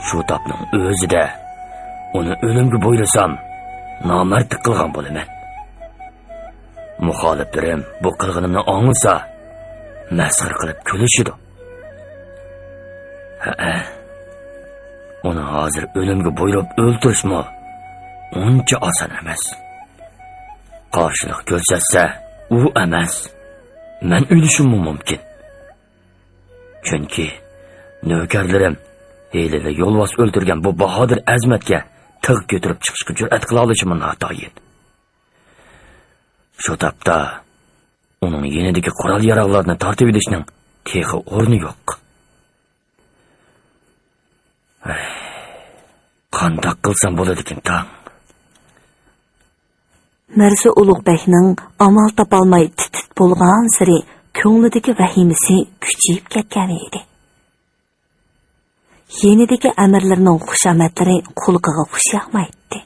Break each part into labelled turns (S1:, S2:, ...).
S1: Shu topning o'zida uni o'limga bo'ylasam, nomardlik qilgan bo'laman. Muxoliflarim bu qilganimni anglasa, masxar qilib kulishidi. Uni hozir o'limga bo'ylab o'ltirishmi? Uncha oson emas. Qarshilik ko'rsatsa, u emas. Men o'lishim mumkin. Chunki navkarlarim Heylada yo'lbos o'ltirgan bu bahodir azmatga tig' ko'tarib chiqishga jur'at qila olishim notoyin. Shu topda uning yenidagi qurol yaroqlarni tortib idishning texi o'rni yo'q. Qandoq qilsam bo'ladi ekan tang?
S2: Mirza Ulug'bekning amal topolmay titit bo'lgan siri ko'nglidagi vahimasi kuchayib ketgan edi. Yenidagi amirlarning xushomatlari qulqiga xush yoqmaydi.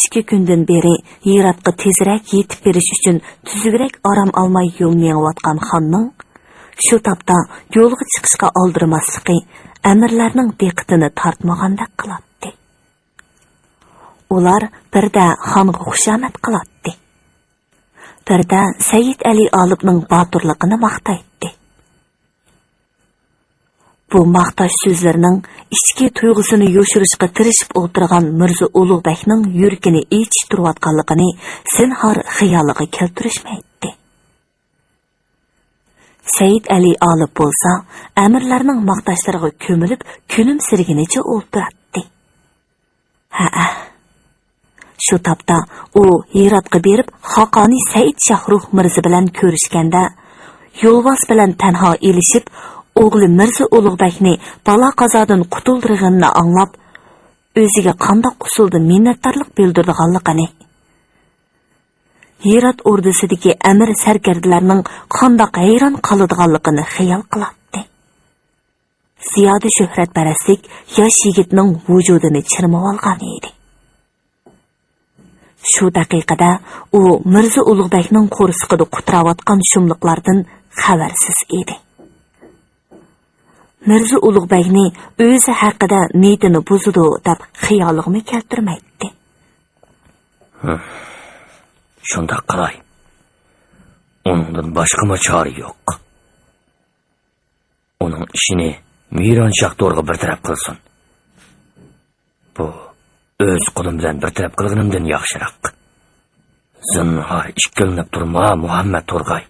S2: 2 kundan beri Hiratga tezroq yetib berish uchun tuzukroq orom olmay yo'llayotgan xonning shu topda yo'lga chiqishga oldirmasligi amirlarning diqqatini tortmagandek qiladi. Ular birda xonga xushomat qiladi. Birda Said Ali Olibning boturligini maqtaydi. Bu maqtash so'zlarining ichki tuyg'usini yo'shirishga tirishib o'tirgan Mirza Ulug'bekning yuragini ichib turayotganligini zinhor xayoliga keltirishmaydi. Said Ali Olib bo'lsa, amirlarning maqtashlariga ko'milib, kulimsirginicha o'ltiradi. Shu topda u Hiratga berib, Xoqoni Said Shahruh Mirza bilan ko'rishganda, yo'lbos bilan tanho elishib, o'g'li Mirza Ulug'bekni balo qazodan qutuldirganini anglab, o'ziga qandoq usulda minnatdorlik bildirganligini, Hirat ordusidagi amir sarkardalarning qandoq hayron qoladiganligini xayol qiladi. Ziyoda shuhratparastlik yosh yigitning vujudini chirmab olgan edi. Shu daqiqada u Mirza Ulug'bekning qo'rsiqida qutirayotgan shumliqlardan xabarsiz edi. Mirza Ulug'bekni o'zi haqida niyatini buzdi deb xayolig'ini keltirmaydi.
S1: Shunda qalay. Undan boshqa chora yo'q. Uning ishini Miron Shahtorga bartaraf qilsin. Bu o'z qo'lim bilan bartaraf qilganimdan yaxshiroq. Zinhor ishkilinib turma, Muhammad To'rg'ay.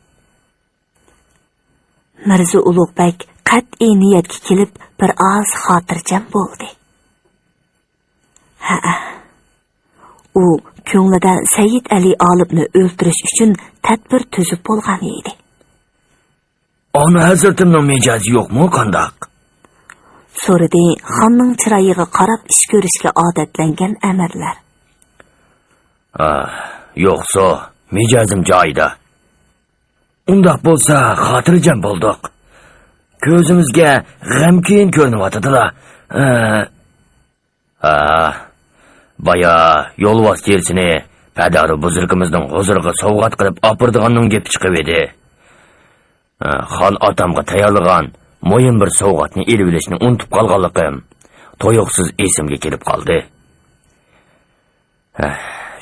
S2: Mirza Ulug'bek qat'iy niyatga kelib bir oz xotirjam bo'ldi. U ko'nglida Said Ali Olibni o'ldirish uchun tadbir tuzib bo'lgan edi.
S1: Ona hazratimning mijozi yo'qmi, qandoq?
S2: So'radi xonning chiroyiga qarab ish ko'rishga odatlangan amirlar.
S1: Yo'qsa, mijozim joyida. Undoq bo'lsa, xotirjam bo'ldik. Ko'zimizga g'amkin ko'rinyotdilar. Baya yo'lbos tersini padari buzurgimizning huzuriga sovg'at qilib opirdiganning gap chiqib edi. Xon otamga tayyorlagan mo'yin bir sovg'atni elib olishni unutib qolganligim to'yuqsiz esimga kelib qoldi.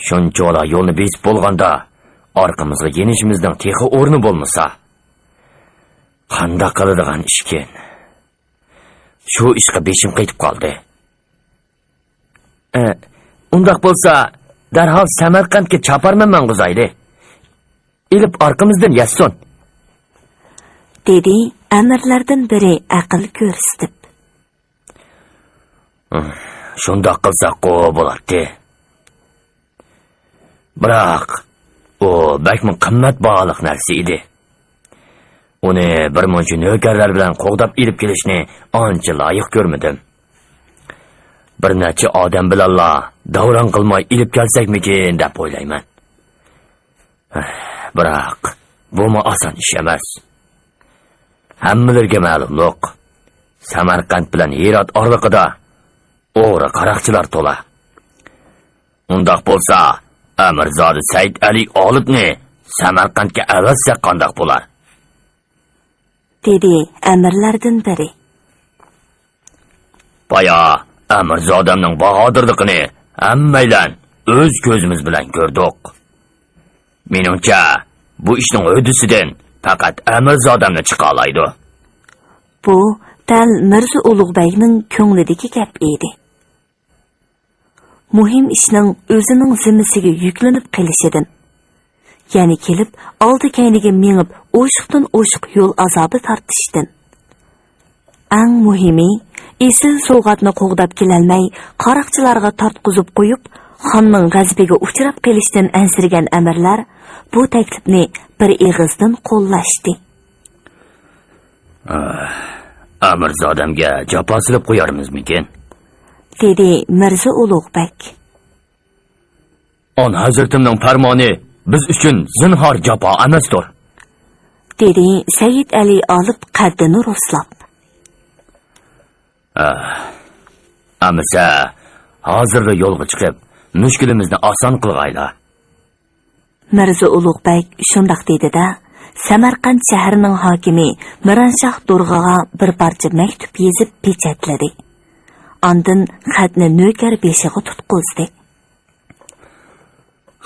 S1: Shuncha yo'lni besib bo'lganda orqamizga yenishimizning texi o'rni bo'lmasa, qanday qiladigan ishken? Shu ishga beshim qaytib qoldi. Undoq bo'lsa, darhol Samarqandga chaparman Mang'uzayli. Ilib orqamizdan yasson.
S2: Dedi amirlardan biri aql ko'rsatib.
S1: Shundoq qilsak-ku bo'ladi. Biroq u bakmi qimmat bog'liq narsa edi. Uni bir muncha navkarlar bilan qo'g'dab ilib kelishni ancha loyiq ko'rmadim. Bir necha odam bilanla davron qilmay ilib kelsakmikin deb o'ylayman. Biroq bu oson ish emas. Hammalarga ma'lumliq. Samarqand bilan Hirot oraliqida o'g'ri qaroqchilar to'la. Undoq bo'lsa, Amirzodi Said Ali Olibni Samarqandga avazsa qandoq bo'lar?
S2: Dedi amirlardan biri.
S1: Baya Amirzodamning bahodirligini hammaylan o'z ko'zimiz bilan ko'rdik. Meningcha, bu ishning o'disidan faqat Amirzodamni chiqa oladi.
S2: Bu dal Mirza Ulug'bekning ko'nglidagi gap edi. Muhim ishning o'zining zimmasiga yuklanib qolishidan, ya'ni kelib oldi-keyniga mengib o'shiqdan o'shiq yo'l azobi tortishdan. Eng muhimi, esil sovg'atni qo'g'dab kelolmay, qaroqchilarga tortqizib qo'yib, xonning g'azabiga uchrab qolishdan ansirgan amirlar bu taklifni bir eg'izdan qo'llashdi.
S1: Amirzodamga jafo silib qo'yarmizmikin?
S2: Dedi Mirza Ulug'bek.
S1: On hazratimning farmoni biz uchun zinhor jafo emasdir.
S2: Dedi Said Ali olib qaddini roslab.
S1: Amisa, hozirgi yo'lga chiqib, mushkulimizni oson qilg'ayla.
S2: Mirza Ulug'bek shundoq dedi-da, Samarqand shahrining hokimi Miranshah Durg'aga bir parcha maktub yozib pechatladi. Ondan xatni nökar beshiga tutqizdi.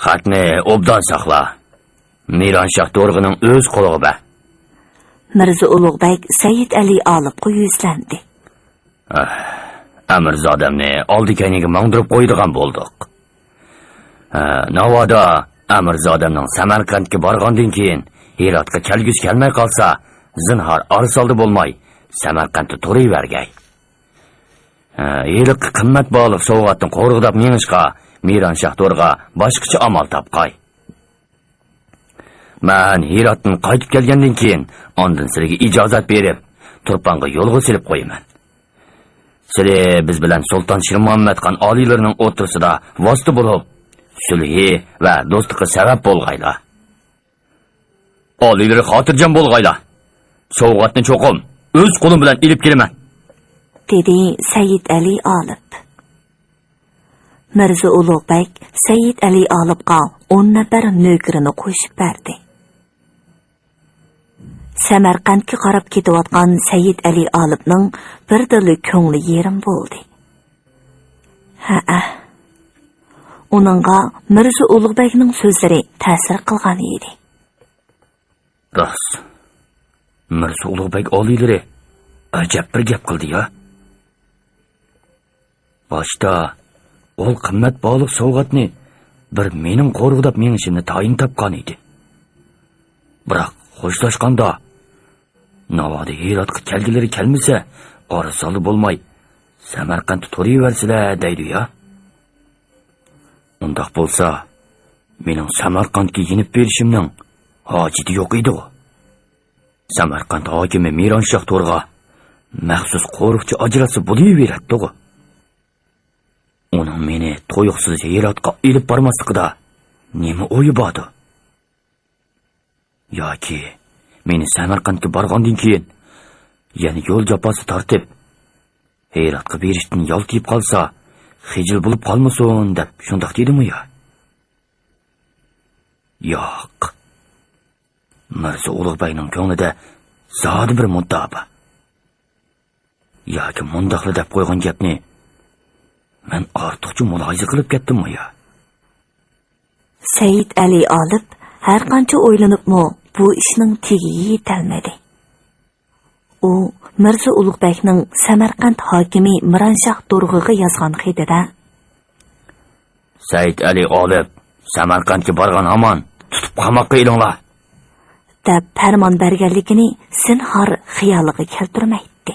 S1: Xatni obdan saqla. Miranshah Durg'aning o'z qo'liga ba.
S2: Mirza Ulug'bek Said Ali olibga yuzlandi.
S1: Amirzodamni oldi-keyniga mangdirib qo'ydigan bo'ldik. Navoda Amirzodamning Samarqandga borgandan keyin Hirotga kelgis kelmay qolsa, zinhor arsoldi bo'lmay, Samarqandda turavergay. Yiliq qimmat bog'liq sovg'atni qo'rg'idab menishqa Miranshah Durg'a boshqacha amal topqay. Men Hirotdan qaytib kelgandan keyin ondan sizga ijozat berib, Turponga yo'lga silib qo'yaman. Sizlar biz bilan Sulton Shirmuhammad Xon oliylarining o'rtasida vosita bo'lib, sulhi va do'stlikka sabab bo'lg'aylar. Oliylari xotirjam bo'lg'aylar. Sovg'atni cho'qim o'z qo'lim bilan ilib kelaman.
S2: Dedi Said Ali olib. Mirza Ulug'bek Said Ali olibga 10 nafar nökrini qo'shib berdi. Samarqandga qarab ketayotgan Said Ali olibning birdili ko'ngli yerim bo'ldi. Uningga Mirza Ulug'bekning so'zlari ta'sir qilgan edi.
S1: Rost. Mirza Ulug'bek oliylari ajab bir gap qildi-ya. Boshda ol qimmat bog'liq sovg'atni bir mening qo'rg'idab menishimni tayin topgan edi. Biroq xo'shlashganda Navoda Hirotga kelgilari kelmasa, orasoli bo'lmay Samarqandda turaversinlar deydi-ya. Undaq bo'lsa, mening Samarqandga yenib berishimning hojati yo'q edi. Samarqand hokimi Miranshah Durg'a maxsus qo'riqchi ajrasi bo'laveradi. Uning meni to'yiqsiz Hirotga ilib bormasligida nima o'yi bor? Yoki meni Samarqandga borgandan keyin yana yo'l jafosi tortib Hirotga berishdan yoltib qolsa, xijil bo'lib qolmasin deb shundoq dedimi-ya? Yo'q. Mirza Ulug'bekning ko'nglida zodi bir muddao bor. Yoki mundaqli deb qo'ygan gapni men ortiqcha mulohaza qilib ketdim-mi-ya?
S2: Said Ali olib har qancha o'ylanibmi, bu ishning tegiga yetolmadi. U Mirza Ulug'bekning Samarqand hokimi Miranshah Durg'aga yozgan xatida
S1: Said Ali olib Samarqandga borgan hamon tutib qamoqqa ilinglar
S2: deb farmon berganligini zinhor xayoliga keltirmaydi.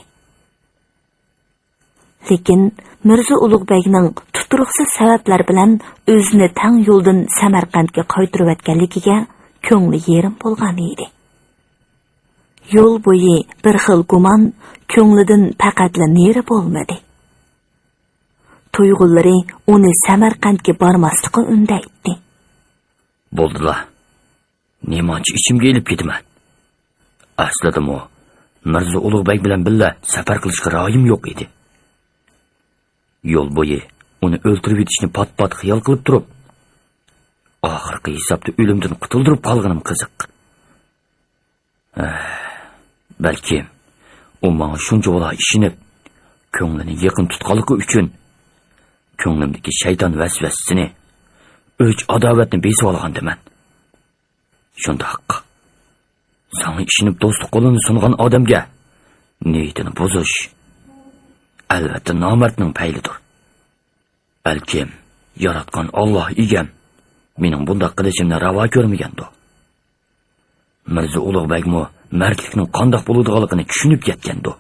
S2: Lekin Mirza Ulug'bekning tuturuqsiz sabablar bilan o'zini tang yo'ldan Samarqandga qaytarayotganligiga ko'ngli yerim bo'lgan edi. Yo'l bo'yi bir xil gumon ko'nglidan faqatla neri bo'lmadi. Tuyg'unlari uni Samarqandga bormaslikka undaydi.
S1: Bo'ldilar. Nemochi ishimga elib ketaman. Aslida Mirza Ulug'bek bilan billa safar qilishga royim yo'q edi. Yo'l bo'yi uni o'ltirib yetishni pat-pat xiyol qilib turib, oxirgi hisobda o'limdan qutuldirib qolganim qiziq. Balki u menga shuncha bo'la ishinib, ko'nglini yaqin tutqanligi uchun ko'nglimdagi shayton vasvasasini, o'ch adovatni besib olgandiman. Shundoq sana ishinib do'stlik qo'lini sungan odamga niyatini buzish albatta nomardning paylidir. Balkim yaratgan Alloh egam mening bunday qilishimni ravo ko'rmagandir. Mirza Ulug'bekmi mardlikning qandoq bo'ladiganligini tushunib ketgandir.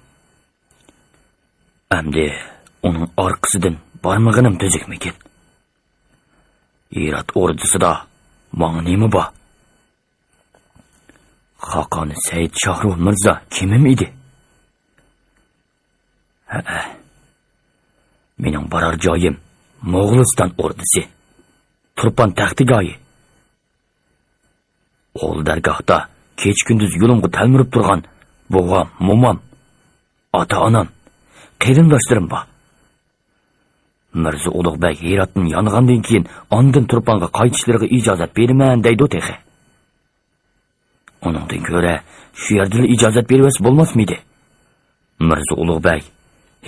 S1: Endi uning orqasidan bormag'inim tuzukmikin. Hirat ordusida menga nima bor? Xaqoni Said Shohruh Mirza kimim edi? Mening borar joyim Mo'g'uliston ordusi, Turpan taxtigoyi. O'l dargohda kech-kunduz yo'limga talmirib turgan bog'am, momam, ota-onam, qarindoshlarim bor. Mirza Ulug'bek Hiratning yongandan keyin ondan Turpanga qaytishlariga ijozat berman deydi texi. Uningdan ko'ra shu yerda ijozat bermas bo'lmasmidi? Mirza Ulug'bek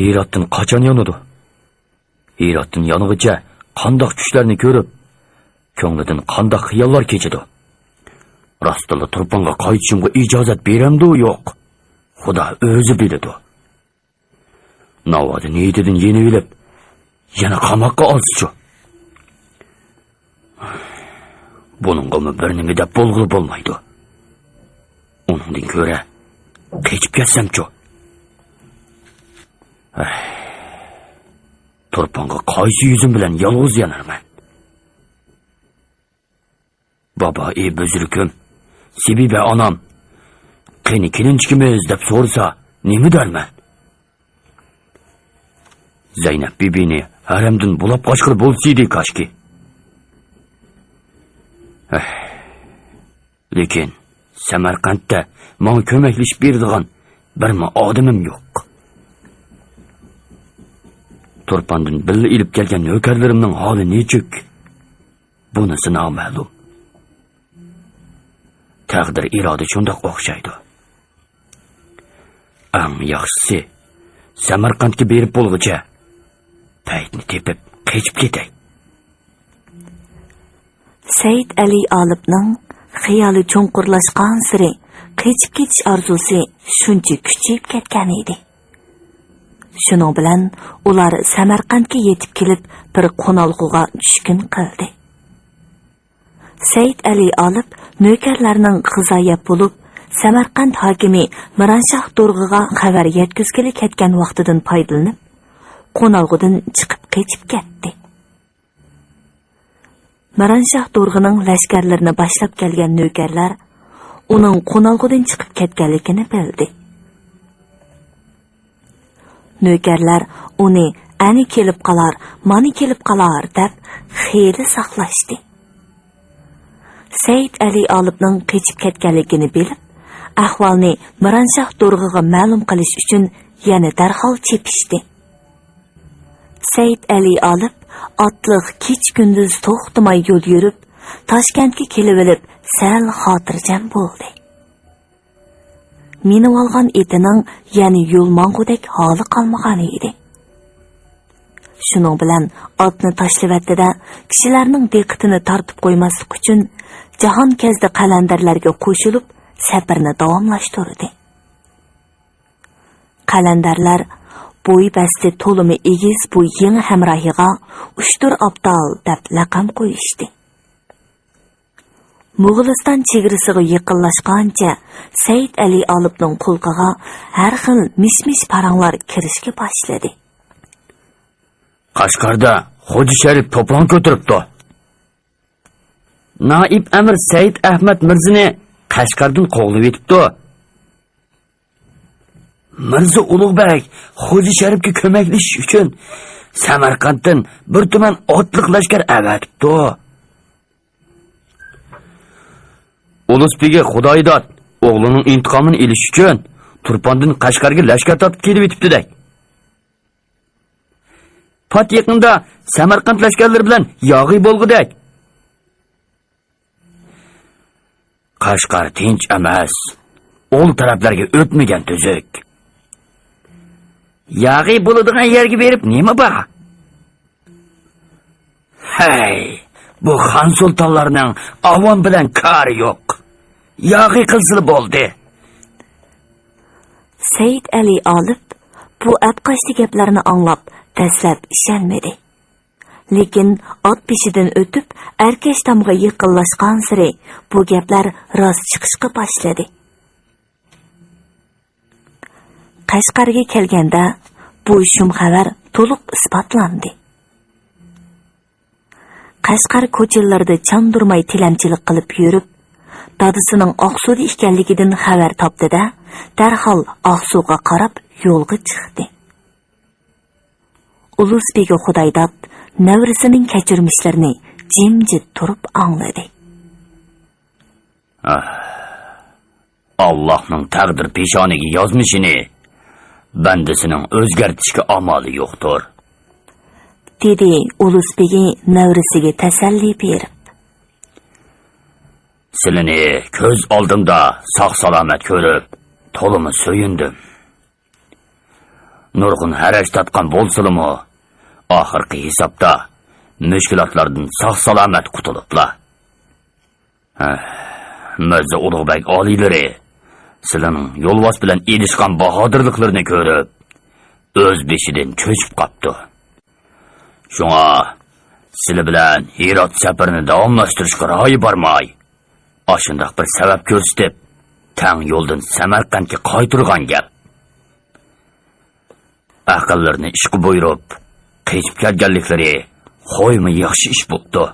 S1: Hiratdan qachon yonadi? Hiratdan yonig'icha qandoq tushlarni ko'rib, ko'nglidan qandoq xiyollar kechadi? Rostilla Turpanga qaytishimga ijozat beramdi yo'q? Xudo o'zi biladi. Navoda niyatidan yenib olib, yana qamoqqa olsichu. Buningga bir nima deb bo'lg'ili bo'lmaydi. Uningdan ko'ra qechib ketsam-chu. Turpanga qaysi yuzim bilan yolg'iz yanarman? Baba buzurkim, Sibiba onam, qani kelinchikimiz deb so'rsa, nima derman? Zaynab bibini haramdan bulab qochqir bo'lsaydi kashki. Lekin Samarqandda menga ko'maklashib beradigan birma odamim yo'q. Turpandan billa ilib kelgan navkarlarimning holi nechuk? Bunisi noma'lum. Taqdir iroda shundoq o'xshaydi. Eng yaxshisi Samarqandga berib bo'lguncha paytni tepib qechib ketay.
S2: Said Ali Olibning xiyoli cho'nqurlashgan siri qechib ketish orzusi shuncha kuchayib ketgan edi. Shuning bilan ular Samarqandga yetib kelib bir qo'nalg'uga tushkun qildi. Said Ali Olib nökerlarning xizoya bo'lib, Samarqand hokimi Miranshah Do'rg'iga xabar yetkazgili ketgan vaqtidan foydalanib, qo'nalg'udan chiqib qechib ketdi. Miranshah Do'rg'ining lashkarlarini boshlab kelgan nökerlar uning qo'nalg'udan chiqib ketganligini bildi. Nökerlar uni ani kelib qolar, mani kelib qolar deb xeyli saqlashdi. Said Ali Olibning qechib ketganligini bilib, ahvolni Miranshah Do'rg'iga ma'lum qilish uchun yana darhol chepishdi. Said Ali Olib otliq kech-kunduz to'xtamay yo'l yurib, Toshkentga kelib olib, sal xotirjam bo'ldi. Minib olgan etining yana yo'l mang'udek holi qolmagan edi. Shuning bilan otni tashlavatida kishilarning diqqatini tortib qo'ymaslik uchun jahon kezdi qalandarlarga qo'shilib safarni davomlashtirdi. Qalandarlar bo'y basti to'limi egiz bu yangi hamrohiga Ushtur Abdal deb laqab qo'yishdi. Mo'g'uliston chegarasiga yaqinlashgancha Said Ali Olibning qo'lqiga har xil mish-mish paranglar kirishga boshladi.
S1: Qashqarda Xo'ja Sharif to'plan ko'tiribdi. Naib Amir Said Ahmad Mirzani Qashqardan qo'g'lib etibdi. Mirza Ulug'bek Xo'ja Sharifga ko'maklashish uchun Samarqanddan bir tuman otliq lashkar avatibdi. Ulusbegi Xudoydod o'g'lining intiqomini olish uchun Turpandan Qashqarga lashkar tortib kelib etibdi-dak. Pat yaqinda Samarqand lashkarlari bilan yog'iy bo'lgudak. Qashqar tinch emas, o'l taraflarga o'tmagan tuzuk. Yog'iy bo'ladigan yerga berib nima bor? Hey, bu xon sultonlarning avon bilan kari yo'q. Yog'iy qilsa bo'ldi.
S2: Said Ali olib bu apqashli gaplarni anglab dastlab ishonmadi. Lekin ot peshidan o'tib, Arkash tomga yaqinlashgan sari bu gaplar rost chiqishga boshladi. Qashqarga kelganda bu shum xabar to'liq isbotlandi. Qashqar ko'chalarida chandurmay tilamchilik qilib yurib, dadisining Oqsuda ekanligidan xabar topdi-da, darhol Oqsuga qarab yo'lga chiqdi. Ulusbegi Xudoydod navrisining kechirmishlarini jimjit turib angladi.
S1: Allohning taqdir peshoniga yozmishini bandasining o'zgartishga amali yo'qdir,
S2: dedi Ulusbegi navrisiga tasalli berib.
S1: Sizlarni ko'z oldimda sog'-salomat ko'rib, to'limi so'yindim. Nurg'un haraj tatgan bo'lsa-mu, oxirgi hisobda mushkulotlardan sog'-salomat qutuliblar. Mirza Ulug'bek oliylari sizlarning yo'lbos bilan erishgan bahodirliklarini ko'rib, o'z beshidan cho'chib qopti. Shunga sizlar bilan Hirot safarini davomlashtirishga ro'yi bormay, ashundoq bir sabab ko'rsatib, tang yo'ldan Samarqandga qaytirgan gap. Aqllarni ishga bo'yrib, qechib kelganliklari qo'yma yaxshi ish bo'ldi.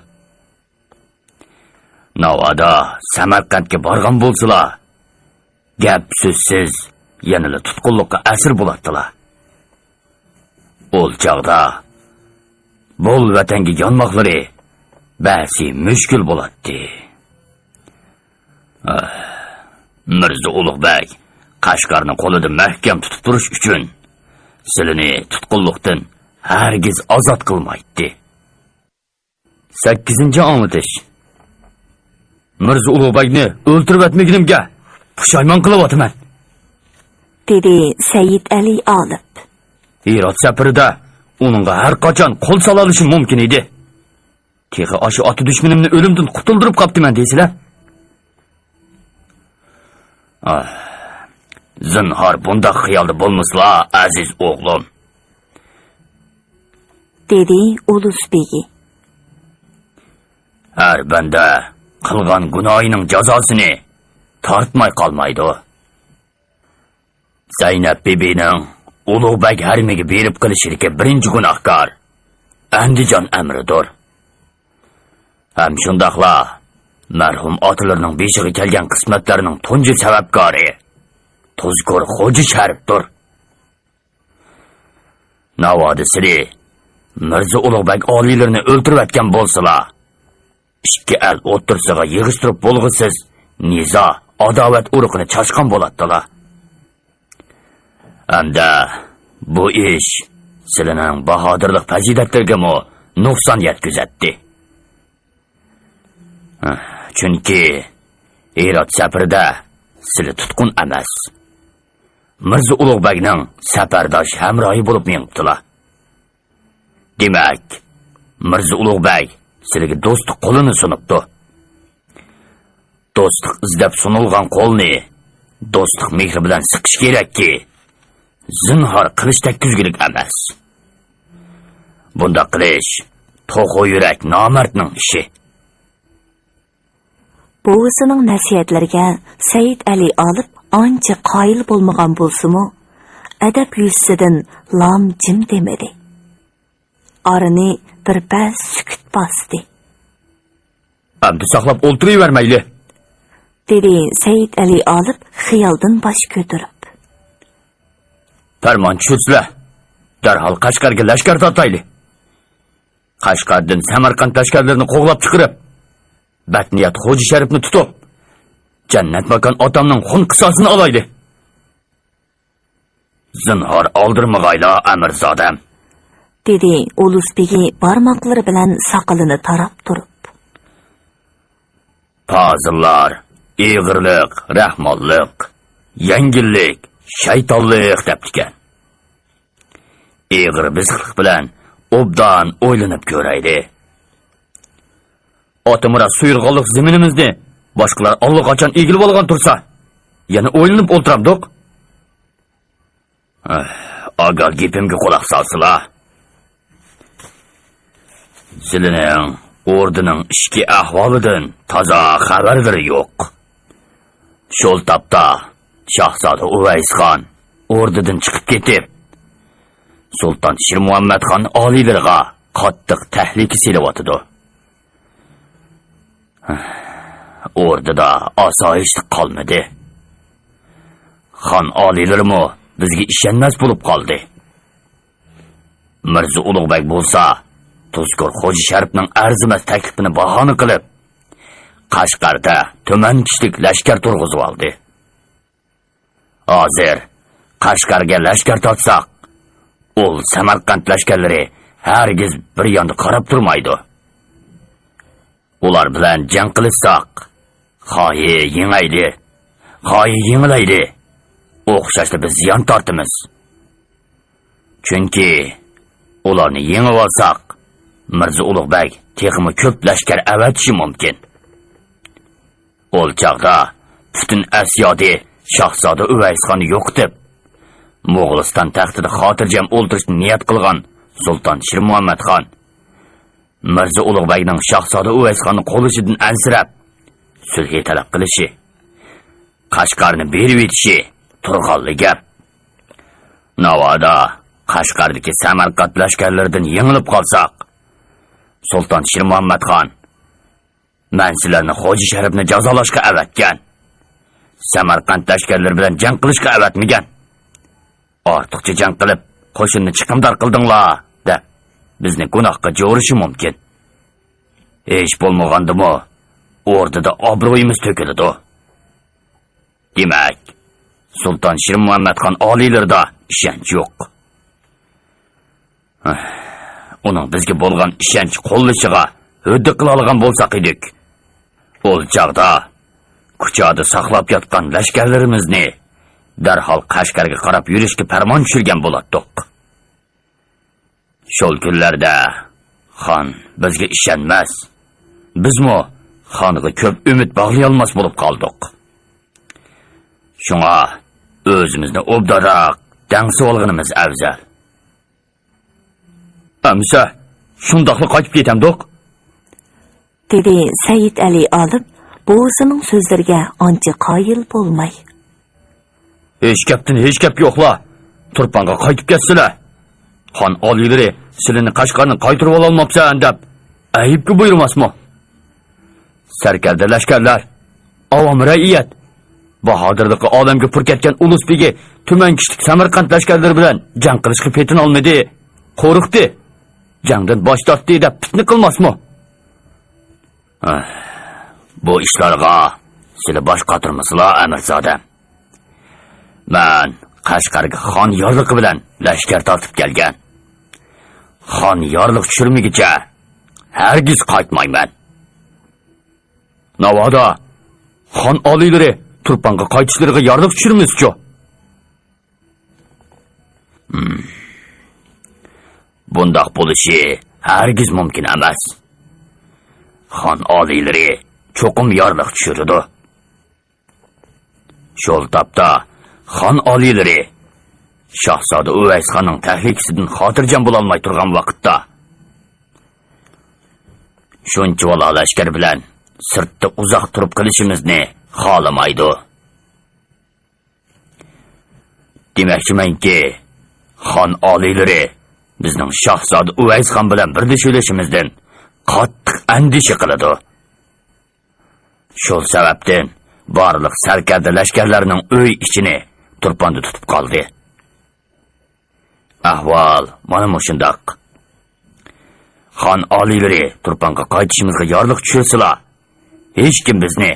S1: Navoda Samarqandga borgan bo'lsalar, gap so'zsiz yanada tutqunlikqa asir bo'ladilar. O'l chog'da bol vatanga yonmoqlari ba'zi mushkul bo'ladi. Mirza Ulug'bek Qashqarni qo'lida mahkam tutib turish uchun sizlarni tutqunlikdan hargiz ozod qilmaydi. 8-anglatish. Mirza Ulug'bekni o'ltirib atmaganimga pushaymon qilyapman,
S2: dedi Said Ali olib.
S1: Hirot safarida uningga har qachon qo'l sola olishim mumkin edi. Texi oshi oti dushmanimni o'limdan qutuldirib qoptiman deysizlar. Zinhor bunda xiyolda bo'lmaslar, aziz o'g'lim,
S2: dedi Ulusbegi.
S1: Har banda qilgan gunohining jazosini tortmay qolmaydi. Zaynab bibining Ulug'bek harmiga berib qilishirga birinchi gunohkor Andijon amridir. Ham shundaqla marhum otalarning beshiga kelgan qismatlarining tunji sababkori Tuzkur Xo'ja Sharifdir. Navoda siri Mirza Ulug'bek oliylarini o'ltirib atgan bo'lsalar, ikki el o'tirsiga yig'ishtirib bo'lg'isiz nizo, adovat urug'ini chashqan bo'ladilar. Hamda bu ish sizlarning bahodirlik fazilatlariga nuqson yetkazadi. Chunki Hirot safarida sizlar tutqun emas, Mirza Ulug'bekning safardosh hamrohi bo'lib minibdilar. Demak, Mirza Ulug'bek sizlarga do'stlik qo'lini sunibdi. Do'stlik izlab sunilgan qo'lni do'stlik mehri bilan siqish kerakki, zinhor qilish takkuzgilik emas. Bunda qilish to'g'ri yurak nomardning ishi.
S2: Buvisining nasihatlariga Said Ali olib ancha qoyil bo'lmagan bo'lsa-mu, adab yuzsidan lam jim demadi. Arini birpas sukut bosdi.
S1: Hamda saqlab o'ltiravermayli,
S2: dedi Said Ali olib xiyoldan bosh ko'tarib.
S1: Farmon tushirsa, darhol Qashqarga lashkar tortayli. Qashqardan Samarqand lashkarlarini qo'g'lab chiqarib, Batniyat Xo'ja Sharifni tutib, jannat makon otamning xun qisosini olayli. Zinhor oldirmag'ayla amirzodam,
S2: dedi Ulusbegi barmoqlari bilan soqolini tarab turib.
S1: Fazillar ig'irlik, rahmonlik, yengillik, shaytonlik debdikan. eg'ir biziqlik bilan obdan o'ylanib ko'raydi. Otimira suyurg'onliq zaminimizni boshqalar allaqachon egilib olgan tursa, yana o'ylanib o'ltiramdiq. Aga gapimga quloq solsizlar. Sizlarning o'rdining ishki ahvolidan toza xabardari yo'q. Şol tapda Şahzada Uvaysxon o'rdidan chiqib ketib, Sultan Shirmuhammadxon oliylariga qattiq tahlika selayotidu. O'rdida osoyishlik qolmadi. Xon oliylarimi bizga ishonmas bo'lib qoldi. Mirzo Ulug'bek bo'lsa, Tuzkur Xo'ja Sharifning arzimas taklifini bahona qilib, Qashqarda tuman kishlik lashkar turg'izib oldi. Hozir Qashqarga lashkar tortsak, ol Samarqand lashkarlari hargiz bir yonda qarab turmaydi. Ular bilan jang qilsak, xoyi yengaydi, xoyi yengilaydi. O'xshashda biz ziyon tortimiz. Chunki ularni yengib olsak, Mirzo Ulug'bek texmi ko'p lashkar avatishi mumkin. Ol chaqda butun Asiyodi Shahzoda Uvaysxonni yo'qitib, Mo'g'uliston taxtida xotirjam o'ltirishni niyat qilgan Sulton Shirmuhammadxon Mirzo Ulug'bekning Shahzoda Uvaysxonni qo'lishidan ansirab, sulh talab qilishi, Qashqarni berib etishi turg'onli gap. Navoda Qashqardagi Samarqand lashkarlaridan yengilib qolsak, Sulton Shirmuhammadxon "Men sizlarni Xo'ja Sharifni jazolashga avatgan, Samarqand lashkarlari bilan jang qilishga avatmagan. Ortiqcha jang qilib, qo'shinni chiqimdor qildinglar" deb bizni gunohga jo'rishi mumkin. Hech bo'lmagandimi, o'rdida obro'yimiz to'kiladi. Demak, Sulton Shirmuhammadxon oliylarida ishonch yo'q. Uning bizga bo'lgan ishonch qo'llashiga huddi qila olgan bo'lsak edik, ol chaqda kuchada saqlab yotgan lashkarlarimizni darhol Qashqarga qarab yurishga farmon tushirgan bo'lardik. Shol kunlarda xon bizga ishonmas, bizmi xonga ko'p umid bog'lay olmas bo'lib qoldik. Shunga o'zimizni obdaroq dangsib olganimiz afzal. Amsa, shundoqli qochib ketamdik,
S2: dedi Said Ali olib, buvisining so'zlariga ancha qoyil bo'lmay.
S1: Hech gap yo'qlar. Turponga qaytib ketsizlar. Xon oliylari sizlarni Qashqarni qaytirib ololmabsan deb ayibga buyurmasmi? Sarkarda lashkarlar, avom ra'iyat, bahodirlikqa olamga purkatgan ulus begi tuman kishlik Samarqand lashkarlari bilan jang qilishga petin olmadi, qo'rqdi, jangdan bosh tortdi deb fitna qilmasmi? Bu ishlarga sizlar bosh qotirmasizlar, Amirzodam. Men Qashqarga xon yorliqi bilan lashkar tortib kelgan. Xon yorliq tushirmigicha hargiz qaytmayman. Navoda xon oliylari Turponga qaytishlariga yorliq tushirmiz-ku. Bundoq bo'lishi hargiz mumkin emas. Xon oliylari cho'qim yorliq tushirdi. Shol tapda xon oliylari Shahzoda Uvaysxonning tahlikasidan xotirjam bo'la olmay turgan vaqtda shuncha vala lashkar bilan sirtda uzoq turib qilishimizni xohlamaydi. Demakchimanki, xon oliylari bizning Shahzoda Uvaysxon bilan birdishilishimizdan qattiq andisha qiladi. Shol sababdan barliq sarkarda lashkarlarning uy ichini turponda tutib qoldi. Ahvol mana shundoq. Xon oliylari Turponga qaytishimizga yorliq tushirsalar, hech kim bizni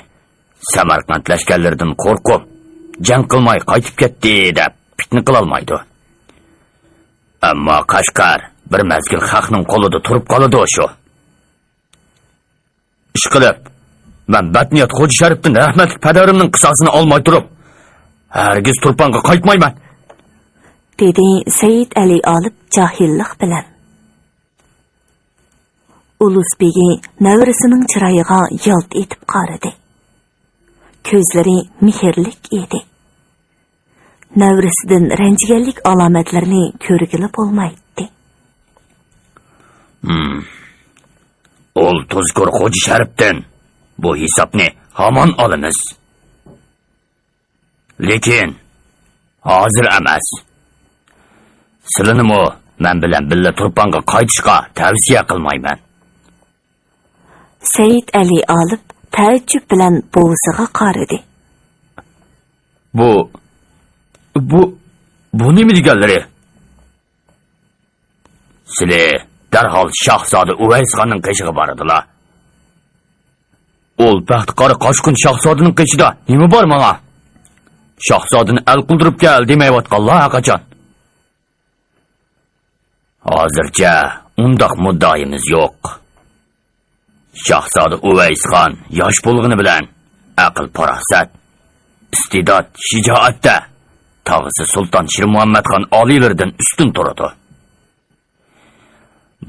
S1: Samarqand lashkarlaridan qo'rqib, jang qilmay qaytib ketdi deb fitna qila olmaydi. Ammo Qashqar bir mazgil xalqning qo'lida turib qoladi o'sha. Ishqilib, men Batniyat Xo'ja Sharifdan rahmatli padarimning qisosini olmay turib, hargiz Turponga qaytmayman.
S2: dedi Said Ali olib johillik bilan. Ulusbegi navrisining chiroyiga yalt etib qaradi. Ko'zlari mehrlik edi. Navrisidan ranjiganlik alomatlarini ko'rgili bo'lmaydi.
S1: Ol tuzkur Xo'ja Sharifdan bu hisobni hamon olamiz. Lekin hozir emas. Silinimi men bilan billa Turpanga qaytishga tavsiya qilmayman.
S2: Said Ali olib taajjub bilan buvisiga qaradi.
S1: Bu nima deganlari? Sizlar darhol Shahzoda Uvaysxonning qishig'i bordilar. Ol baxtiqori qochqin Shahzodaning qishida nima bor menga? Shahzodani al qildirib kel demayotganlar qachon? Hozircha undaq muddaimiz yo'q. Shahzoda Uvaysxon yosh bo'lgani bilan aql farosat, istidod, shijoatda tog'isi Sulton Shir Muhammadxon oliylaridan ustun turadi.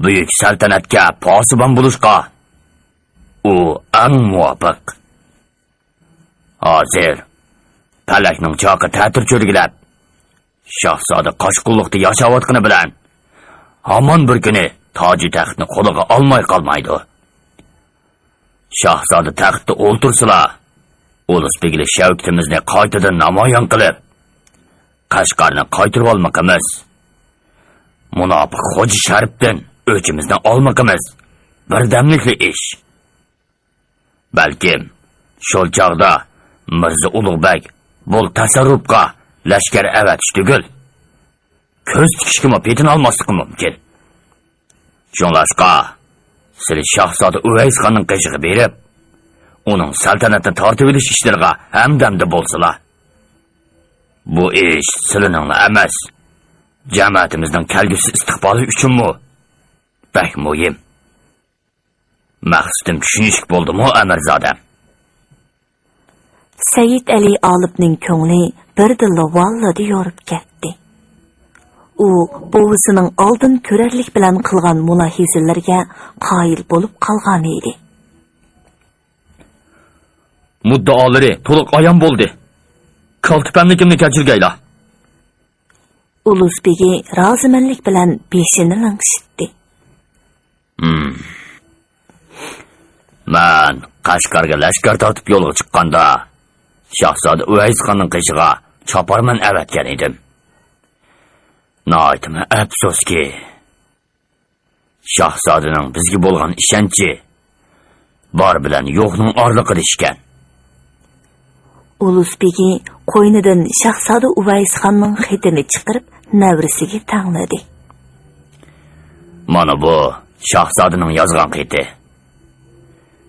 S1: Buyuk saltanatga posibon bo'lishqa u eng muvofiq. Hozir Palakning choqi ta'tir cho'rgilab, Shahzoda qochqinlikda yashayotgani bilan hamon bir kuni toji taxtni qo'liga olmay qolmaydi. Shahzoda taxtda o'ltirsalar, Ulusbegli shavkatimizni qaytadan namoyon qilib, Qashqarni qaytirib olmoqimiz, munofiq Xo'ja Sharifdan o'chimizni olmoqimiz birdamlikli ish. Balkim shol chog'da Mirza Ulug'bek bol tasarrufga lashkar avatish tugul, ko'z tikishga petin olmasligi mumkin. Shunlashqa siz Shahzoda Uvaysxonning qishig'i berib, uning saltanatini tortib olish ishlariga hamdamda bo'lsalar. Bu ish sizning emas, jamoatimizning kelgusi istiqboli uchunmi? Bak muhim. Maqsadim tushunishlik bo'ldimi, Amirzodam?
S2: Said Ali olibning ko'ngli birdilla valladi yorib ketdi. U buvisining oldin ko'rarlik bilan qilgan mulohizalariga qoyil bo'lib qolgan edi.
S1: Muddaolari to'liq ayon bo'ldi. Kaltipamnikimni kechirgaylar.
S2: Ulusbegi rozimanlik bilan beshini langshitdi.
S1: Man Qashqarga lashkar tortib yo'lga chiqqanda Shahzoda Uvaysxonning qishig'iga choparman avatgan edim. Noyatma afsuski, Shahzodaning bizga bo'lgan ishonchi bor bilan yo'qning orliqida ishgan.
S2: Ulusbegi qo'ynidan Shahzoda Uvaysxonning xetini chiqarib navrisiga tangladi.
S1: Mana bu Shahzodaning yozgan xeti.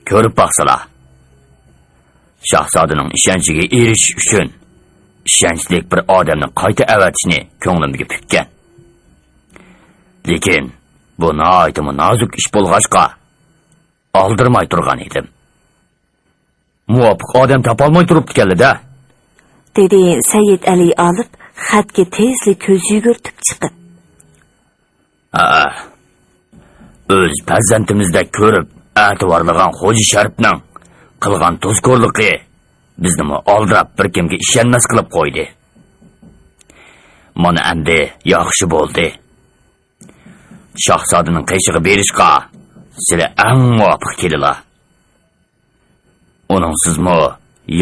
S1: Ko'rib baqsalar. Shahzodaning ishonchiga erishish uchun ishonchli bir odamni qayta avatishni ko'nglimga pukkan. Lekin bu noyatma nozik ish bo'lg'achqa oldirmay turgan edim. Muvofiq odam topolmay turibdi-da,
S2: dedi Said Ali olib xatga tezlik ko'z yugurtib chiqib.
S1: O'z farzandimizda ko'rib e'tiborlagan Xo'ja Sharifning qilgan tuzkorligi bizni oldirab bir kimga ishonmas qilib qo'ydi. Mana endi yaxshi bo'ldi. Shahzodaning qishig'i berishga sizlar eng muvofiq keldilar. Onun sizmi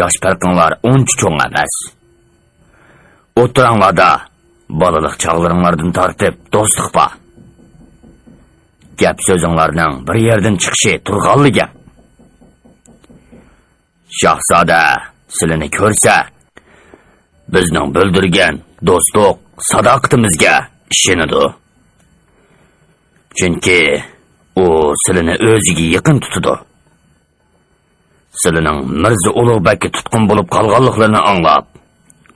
S1: yosh farqinglar uncha cho'ng emas. O'tiranglarda balalik chog'laringlardan tortib do'stlik bor. Gap so'zinglarning bir yerdan chiqishi turg'anli gap. Shahzoda sizlarni ko'rsa, bizning bildirgan do'stlik, sadoqatimizga ishonadi. Chunki u sizlarni o'ziga yaqin tutadi. Sizlarning Mirza Ulug'bekka tutqun bo'lib qolganliklarini anglab,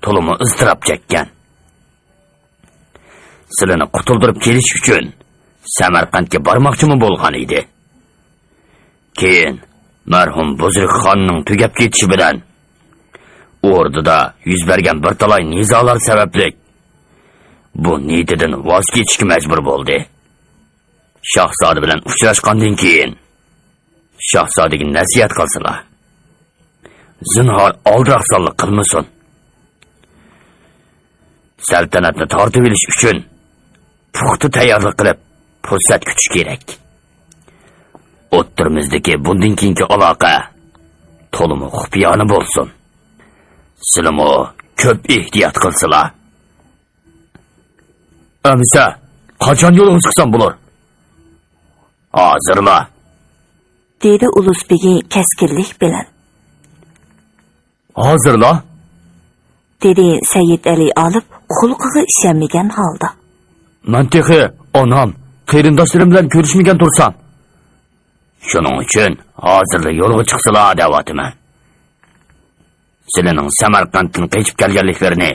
S1: to'limi iztirob chekkan. Sizlarni qutuldirib kelish uchun Samarqandga bormoqchimi bo'lgan edi. Keyin marhum Buzrukxonning tugab ketishi bilan o'rdida yuz bergan bir talay nizolar sababli bu niyatidan voz kechishga majbur bo'ldi. Shahzoda bilan uchrashgandan keyin shahzodaga nasihat qilsalar. Zinhor oldiroqsonlik qilmasin. Saltanatni tortib olish uchun puxta tayyorlik qilib, fursat kutish kerak. O'ttirimizdagi bundan keyingi aloqa to'liq xufiyona bo'lsin. Sizlarmo ko'p ehtiyot qilsizlar. Amisa, qachon yo'lga chiqsam bo'lar? Hozirla,
S2: dedi Ulusbegi keskinlik bilan.
S1: Hozirla,
S2: dedi Sayyid Ali olib xulqiga ishonmagan holda.
S1: Men texi onam, qarindoshlarim bilan ko'rishmagan tursam. Shuning uchun hozirda yo'lga chiqsizlar deyapman. Sizlarning Samarqanddan qochib kelganliklarini,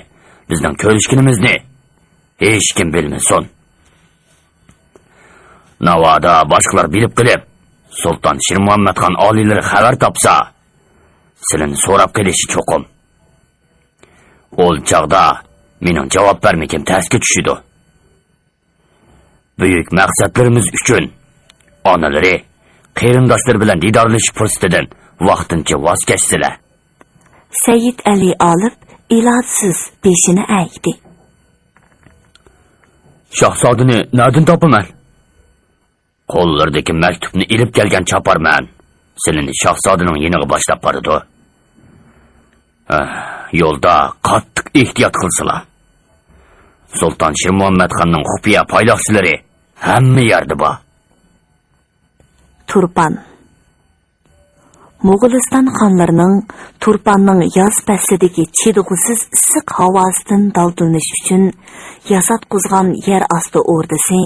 S1: bizning ko'rishganimizni hech kim bilmasin. Navoda boshqalar bilib qilib, Sulton Shirmuhammadxon oliylari xabar topsa, sizlarni so'rab qelishi cho'qim. O'l chaqda mening javob bermakim tasga tushidi. Buyuk maqsadlarimiz uchun onalari, qarindoshlar bilan didorlashib fursatidan vaqtincha voz kechdilar.
S2: Sayyid Ali olib ilojsiz beshini aytdi.
S1: Shahzodani nerdan topaman? Qo'llaridagi maktubni ilib kelgan choparman. Sizlarni shahzodaning yeniga boshlab boradi. Yo'lda qattiq ehtiyot qilsizlar. Sulton Shirmuhammadxonning xufiya paydoqchilari hamma yerda bor.
S2: Turpan Mo'g'uliston xonlarining Turpanning yoz faslidagi chidg'usiz issiq havosidan daldilnish uchun yasatqizgan yer osti o'rdasi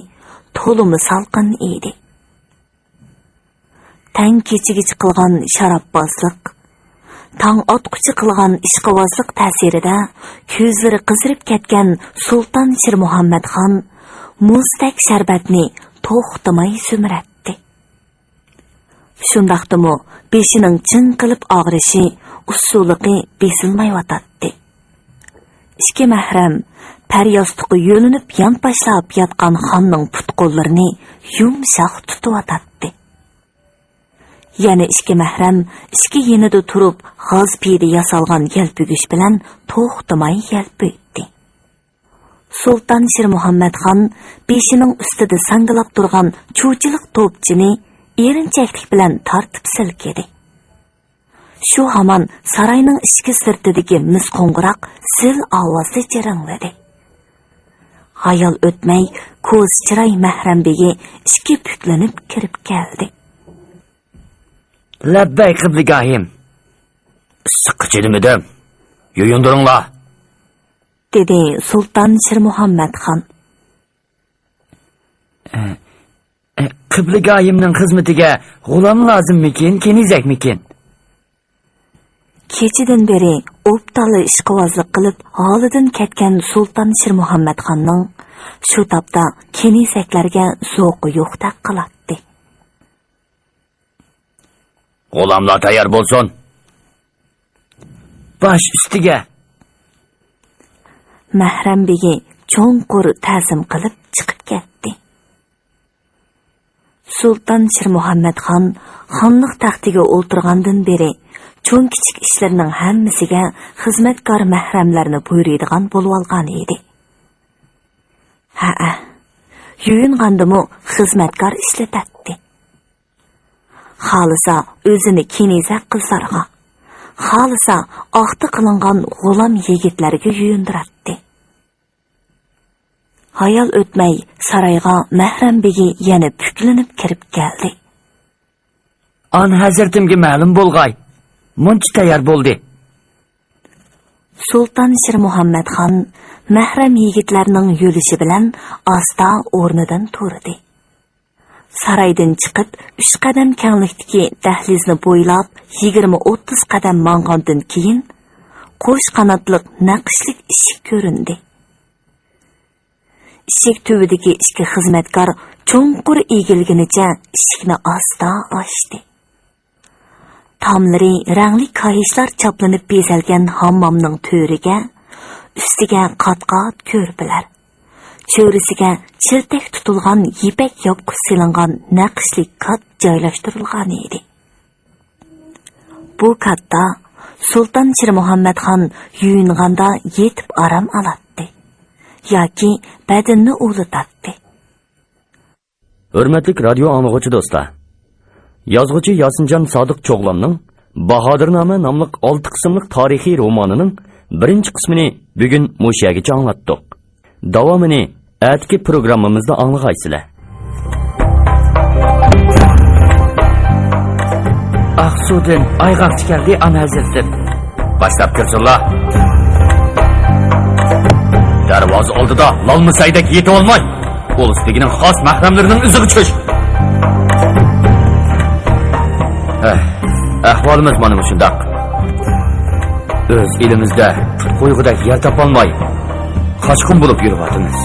S2: to'limi salqin edi. Tang kechigich qilgan sharobbozlik, tang otquchi qilgan ishqibozlik ta'sirida ko'zlari qizirib ketgan Sulton Shirmuhammadxon muzdek sharbatni to'xtamay so'miratdi. Shundaqdimi beshining chin qilib og'rishi usuliqi besilmay yotadi. Ikki mahram paryostiqi yo'linib yonboshlab yotgan xonning put-qo'llarini yumshoq tutib yotadi. Yana ikki mahram ikki yenida turib g'azpiyda yasalgan yelpigish bilan to'xtamay yelpiydi. Sulton Shirmuhammadxon beshining ustida sangilab turgan cho'chilik to'pchini erinchaklik bilan tortib silkidi. Shu hamon saroyning ichki sirtidagi misqo'ng'iroq sil ovozi jiringladi. Hayal o'tmay ko'z chiroy mahrambiga ikki puklanib kirib keldi.
S1: Labbay qibligohim. Siqchidimidim. Yuyundiringlar,
S2: dedi Sulton Shirmuhammadxon.
S1: Qibligohimning xizmatiga g'ulom lozimmikin, kenizakmikin?
S2: Kechidan beri o'ptali ishqibozlik qilib holidan ketgan Sulton Shirmuhammadxonning shu topda kenizaklarga zo'qi yo'qdek qiladi.
S1: G'ulomlar tayyor bo'lsin. Bosh ustiga.
S2: Mahrambegi cho'nqur ta'zim qilib chiqib ketdi. Sulton Shirmuhammadxon xonlik taxtiga o'ltirgandan beri cho'ng kichik ishlarning hammasiga xizmatkor mahramlarni buyuradigan bo'lib olgan edi. Ha, yuyungandimi xizmatkor ishlatadi. Xolisa o'zini kenizak qizlarga, xolisa oqti qilingan g'ulam yigitlarga yuyundiradi. Hayal o'tmay saroyga mahrambegi yana puklanib kirib keldi.
S1: An hazratimga ma'lum bo'lg'ay. Muncha tayyor bo'ldi.
S2: Sulton Shirmuhammadxon mahram yigitlarning yo'lishi bilan asta o'rnidan turdi. Saroydan chiqib 3 qadam kenglikdagi dahlizni bo'ylab 20-30 qadam mang'ondan keyin qo'sh qanotliq naqshlik eshik ko'rindi. Eshik tubidagi ikki xizmatkor cho'nqur egilgunicha eshikni asta ochdi. Tomlari rangli kayishlar chaplanib bezalgan hammomning to'riga, ustiga qat-qat ko'rpilar, cho'risiga chirtak tutilgan yipak yopqich silingan naqshli kat joylashtirilgan edi. Bu katda Sultan Shir Muhammad Xon yuyinganda yetib aram alatdi yoki badanni uvulatdi.
S1: Hurmatli radio anglag'uchi do'stlar, yozuvchi Yosinjon Sodiq Cho'g'lonning Bahodirnoma nomli 6 qismlik tarixiy romanining birinchi qismini bugun mushagicha anglatdik. Davomini atki programmamizda anglag'aysizlar. Aqsudan ayg'oq keldi anazirsin. Boshlab kirsinlar. Darvoza oldida lolmisaydak yetib olmay, O'lisligining xos mahramlarining iziga tushish. Ahvolimiz mana shundoq. O'z elimizda qo'yg'idek yer topolmay, qochqin bo'lib yuribamiz.